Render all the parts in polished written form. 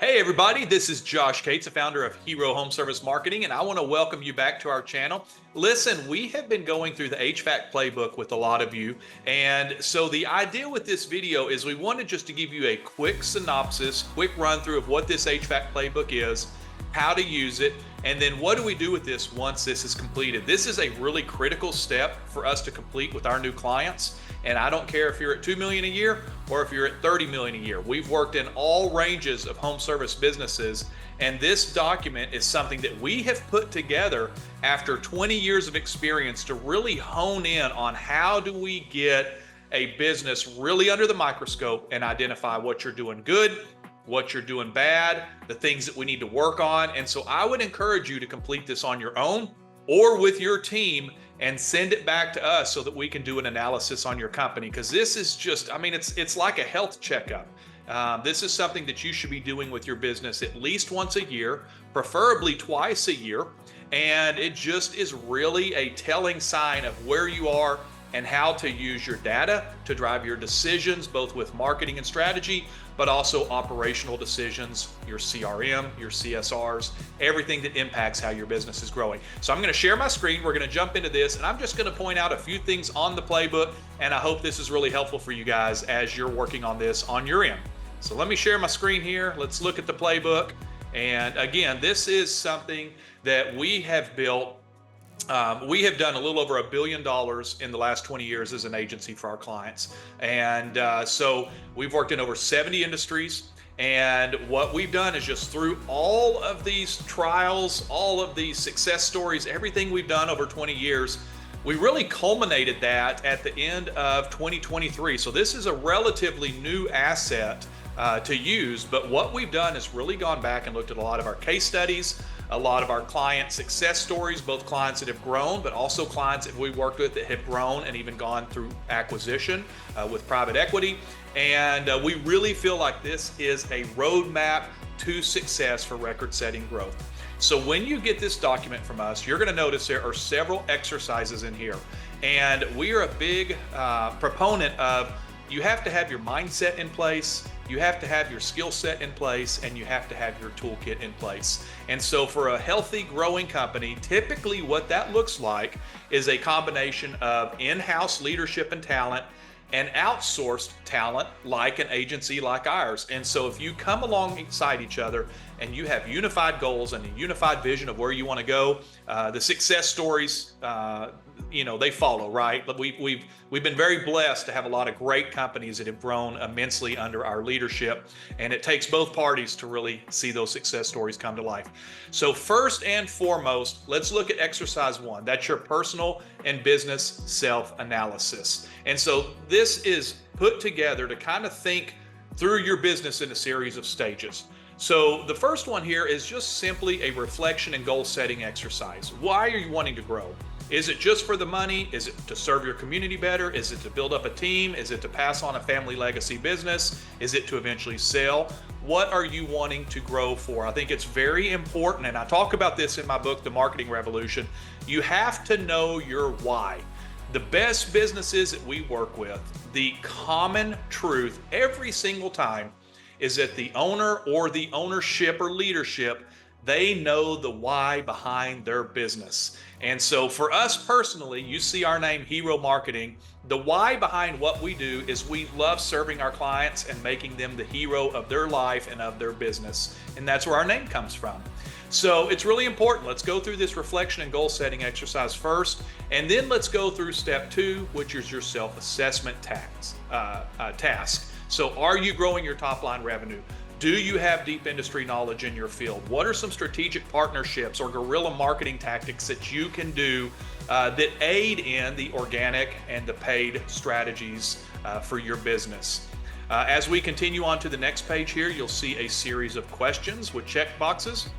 Hey everybody, this is Josh Cates, the founder of Hero Home Service Marketing, and I want to welcome you back to our channel. Listen, we have been going through the HVAC Playbook with a lot of you, and so the idea with this video is we wanted just to give you a quick synopsis, quick run through of what this HVAC Playbook is, how to use it, and then what do we do with this once this is completed. This is a really critical step for us to complete with our new clients. And I don't care if you're at $2 million a year or if you're at $30 million a year. We've worked in all ranges of home service businesses. And this document is something that we have put together after 20 years of experience to really hone in on how do we get a business really under the microscope and identify what you're doing good, what you're doing bad, the things that we need to work on. And so I would encourage you to complete this on your own or with your team and send it back to us so that we can do an analysis on your company. Because this is just, I mean, it's like a health checkup. This is something that you should be doing with your business at least once a year, preferably twice a year. And it just is really a telling sign of where you are and how to use your data to drive your decisions, both with marketing and strategy, but also operational decisions, your CRM, your CSRs, everything that impacts how your business is growing. So I'm going to share my screen. We're going to jump into this, and I'm just going to point out a few things on the playbook, and I hope this is really helpful for you guys as you're working on this on your end. So let me share my screen here. Let's look at the playbook. And again, this is something that we have built. We have done a little over $1 billion in the last 20 years as an agency for our clients. And so we've worked in over 70 industries. And what we've done is just through all of these trials, all of these success stories, everything we've done over 20 years, we really culminated that at the end of 2023. So this is a relatively new asset to use, but what we've done is really gone back and looked at a lot of our case studies, a lot of our client success stories, both clients that have grown, but also clients that we've worked with that have grown and even gone through acquisition with private equity. And we really feel like this is a roadmap to success for record-setting growth. So when you get this document from us, you're going to notice there are several exercises in here. And we are a big proponent of you have to have your mindset in place, you have to have your skill set in place, and you have to have your toolkit in place. And so for a healthy, growing company, typically what that looks like is a combination of in-house leadership and talent and outsourced talent like an agency like ours. And so if you come alongside each other and you have unified goals and a unified vision of where you want to go, the success stories, they follow, right? We've been very blessed to have a lot of great companies that have grown immensely under our leadership, and it takes both parties to really see those success stories come to life. So first and foremost, let's look at exercise 1. That's your personal and business self-analysis. And so this is put together to kind of think through your business in a series of stages. So the first one here is just simply a reflection and goal setting exercise. Why are you wanting to grow? Is it just for the money? Is it to serve your community better? Is it to build up a team? Is it to pass on a family legacy business? Is it to eventually sell? What are you wanting to grow for? I think it's very important, and I talk about this in my book, The Marketing Revolution. You have to know your why. The best businesses that we work with, the common truth every single time is that the owner or the ownership or leadership, they know the why behind their business. And so for us personally, you see our name, Hero Marketing. The why behind what we do is we love serving our clients and making them the hero of their life and of their business. And that's where our name comes from. So it's really important. Let's go through this reflection and goal setting exercise first, and then let's go through step 2, which is your self-assessment task. So are you growing your top line revenue? Do you have deep industry knowledge in your field? What are some strategic partnerships or guerrilla marketing tactics that you can do that aid in the organic and the paid strategies for your business? As we continue on to the next page here, you'll see a series of questions with check boxes.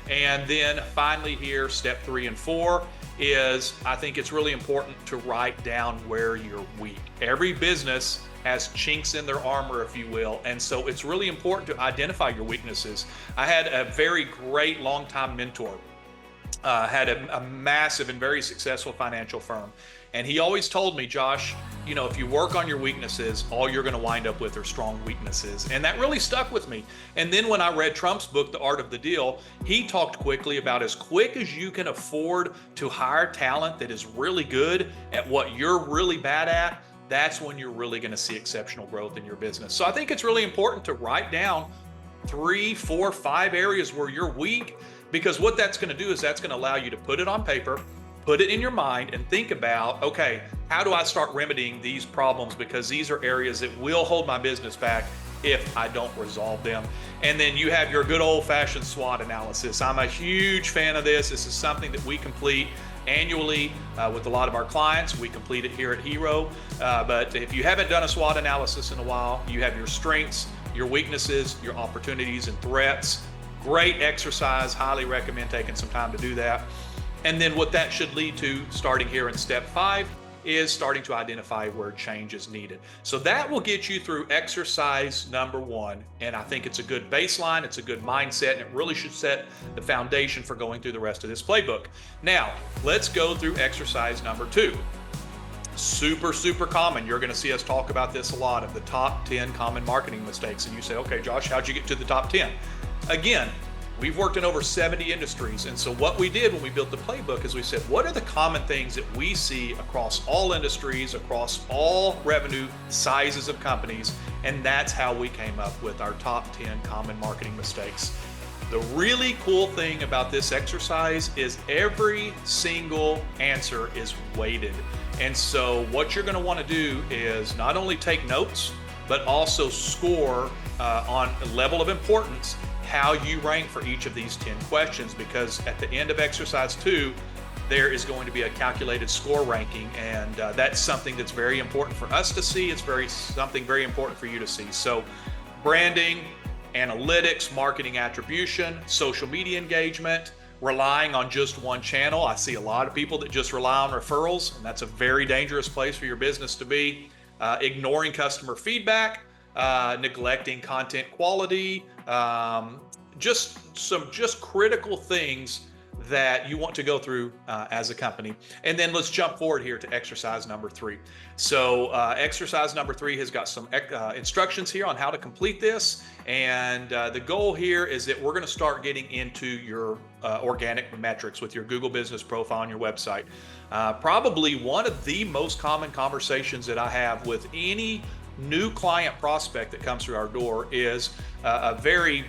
And then finally here, step 3 and 4 is, I think it's really important to write down where you're weak. Every business has chinks in their armor, if you will. And so it's really important to identify your weaknesses. I had a very great longtime mentor, had a massive and very successful financial firm. And he always told me, Josh, you know, if you work on your weaknesses, all you're going to wind up with are strong weaknesses. And that really stuck with me. And then when I read Trump's book, The Art of the Deal, he talked quickly about as quick as you can afford to hire talent that is really good at what you're really bad at, that's when you're really going to see exceptional growth in your business. So I think it's really important to write down 3, 4, 5 areas where you're weak, because what that's going to do is that's going to allow you to put it on paper, put it in your mind, and think about, okay, how do I start remedying these problems? Because these are areas that will hold my business back if I don't resolve them. And then you have your good old-fashioned SWOT analysis. I'm a huge fan of this. This is something that we complete annually with a lot of our clients. We complete it here at Hero. But if you haven't done a SWOT analysis in a while, you have your strengths, your weaknesses, your opportunities and threats. Great exercise. Highly recommend taking some time to do that. And then what that should lead to, starting here in step 5, is starting to identify where change is needed. So that will get you through exercise number 1. And I think it's a good baseline, it's a good mindset, and it really should set the foundation for going through the rest of this playbook. Now, let's go through exercise number 2. Super common. You're going to see us talk about this a lot, of the top 10 common marketing mistakes. And you say, okay, Josh, how'd you get to the top 10? Again, we've worked in over 70 industries. And so what we did when we built the playbook is we said, what are the common things that we see across all industries, across all revenue sizes of companies? And that's how we came up with our top 10 common marketing mistakes. The really cool thing about this exercise is every single answer is weighted. And so what you're going to want to do is not only take notes, but also score on a level of importance how you rank for each of these 10 questions, because at the end of exercise 2, there is going to be a calculated score ranking, and that's something that's very important for us to see. It's something very important for you to see. So branding, analytics, marketing attribution, social media engagement, relying on just one channel. I see a lot of people that just rely on referrals, and that's a very dangerous place for your business to be. Ignoring customer feedback, neglecting content quality, just critical things that you want to go through as a company. And then let's jump forward here to exercise number 3. So exercise number 3 has got some instructions here on how to complete this. And the goal here is that we're going to start getting into your organic metrics with your Google Business Profile on your website. Probably one of the most common conversations that I have with any new client prospect that comes through our door is a very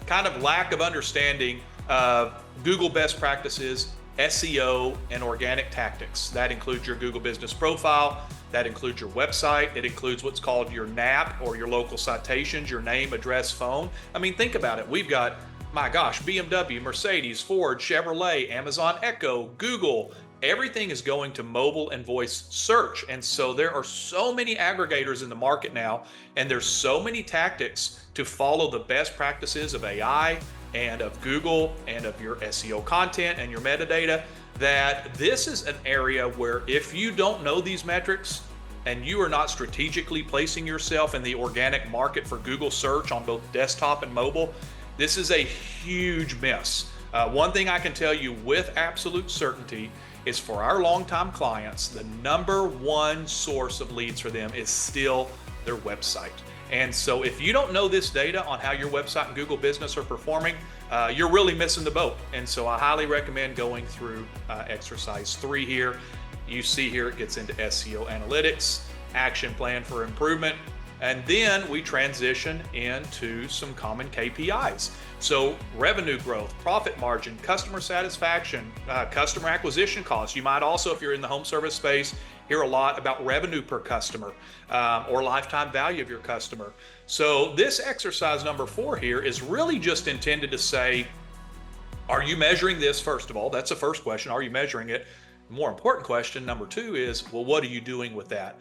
kind of lack of understanding of Google best practices, SEO, and organic tactics. That includes your Google Business Profile, that includes your website, it includes what's called your NAP, or your local citations, your name, address, phone. I mean, think about it. We've got, my gosh, BMW, Mercedes, Ford, Chevrolet, Amazon Echo, Google. Everything is going to mobile and voice search. And so there are so many aggregators in the market now, and there's so many tactics to follow the best practices of AI and of Google and of your SEO content and your metadata, that this is an area where if you don't know these metrics and you are not strategically placing yourself in the organic market for Google search on both desktop and mobile, this is a huge miss. One thing I can tell you with absolute certainty is, for our longtime clients, the number one source of leads for them is still their website. And so if you don't know this data on how your website and Google Business are performing, you're really missing the boat. And so I highly recommend going through exercise 3 here. You see here it gets into SEO analytics, action plan for improvement, and then we transition into some common KPIs. So revenue growth, profit margin, customer satisfaction, customer acquisition costs. You might also, if you're in the home service space, hear a lot about revenue per customer or lifetime value of your customer. So this exercise number 4 here is really just intended to say, are you measuring this? First of all, that's the first question. Are you measuring it? The more important question, number 2, is, well, what are you doing with that?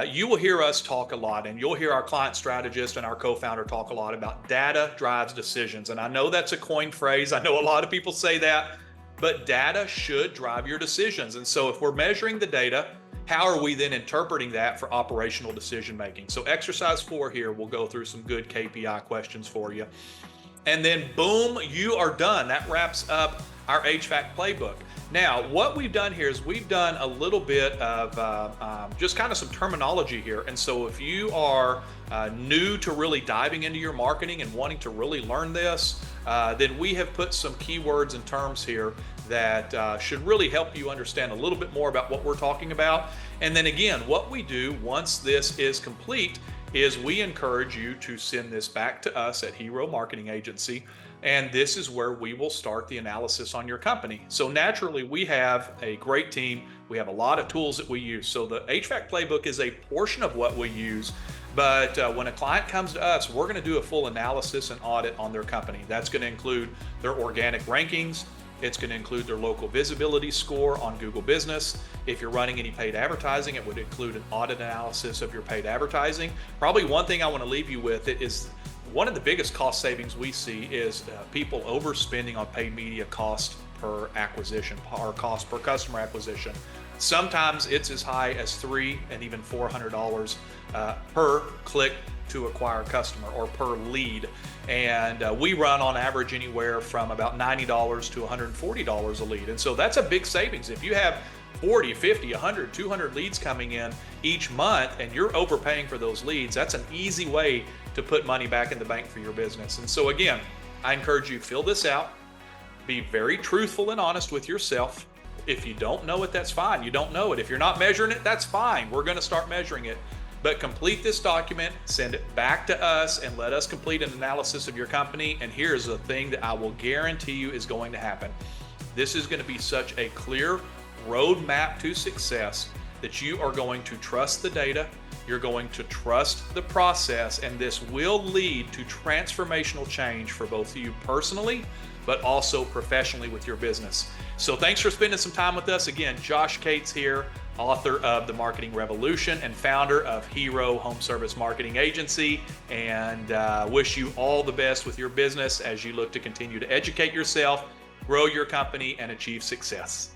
You will hear us talk a lot, and you'll hear our client strategist and our co-founder talk a lot about data drives decisions. And I know that's a coined phrase. I know a lot of people say that, but data should drive your decisions. And so if we're measuring the data, how are we then interpreting that for operational decision making? So exercise 4 here, we'll go through some good KPI questions for you. And then boom, you are done. That wraps up our HVAC playbook. Now, what we've done here is we've done a little bit of just kind of some terminology here. And so if you are new to really diving into your marketing and wanting to really learn this, then we have put some keywords and terms here that should really help you understand a little bit more about what we're talking about. And then again, what we do once this is complete is we encourage you to send this back to us at Hero Marketing Agency. And this is where we will start the analysis on your company. So naturally, we have a great team. We have a lot of tools that we use. So the HVAC Playbook is a portion of what we use. But when a client comes to us, we're going to do a full analysis and audit on their company. That's going to include their organic rankings. It's going to include their local visibility score on Google Business. If you're running any paid advertising, it would include an audit analysis of your paid advertising. Probably one thing I want to leave you with is one of the biggest cost savings we see is people overspending on paid media cost per acquisition or cost per customer acquisition. Sometimes it's as high as $300 and even $400 per click to acquire a customer or per lead. And we run on average anywhere from about $90 to $140 a lead. And so that's a big savings. If you have 40, 50, 100, 200 leads coming in each month and you're overpaying for those leads, that's an easy way to put money back in the bank for your business. And so again, I encourage you, fill this out, be very truthful and honest with yourself. If you don't know it, that's fine. You don't know it. If you're not measuring it, that's fine. We're going to start measuring it. But complete this document, send it back to us, and let us complete an analysis of your company. And here's the thing that I will guarantee you is going to happen. This is going to be such a clear roadmap to success that you are going to trust the data, you're going to trust the process, and this will lead to transformational change for both you personally, but also professionally with your business. So thanks for spending some time with us. Again, Josh Cates here, author of The Marketing Revolution and founder of Hero Home Service Marketing Agency, and wish you all the best with your business as you look to continue to educate yourself, grow your company, and achieve success.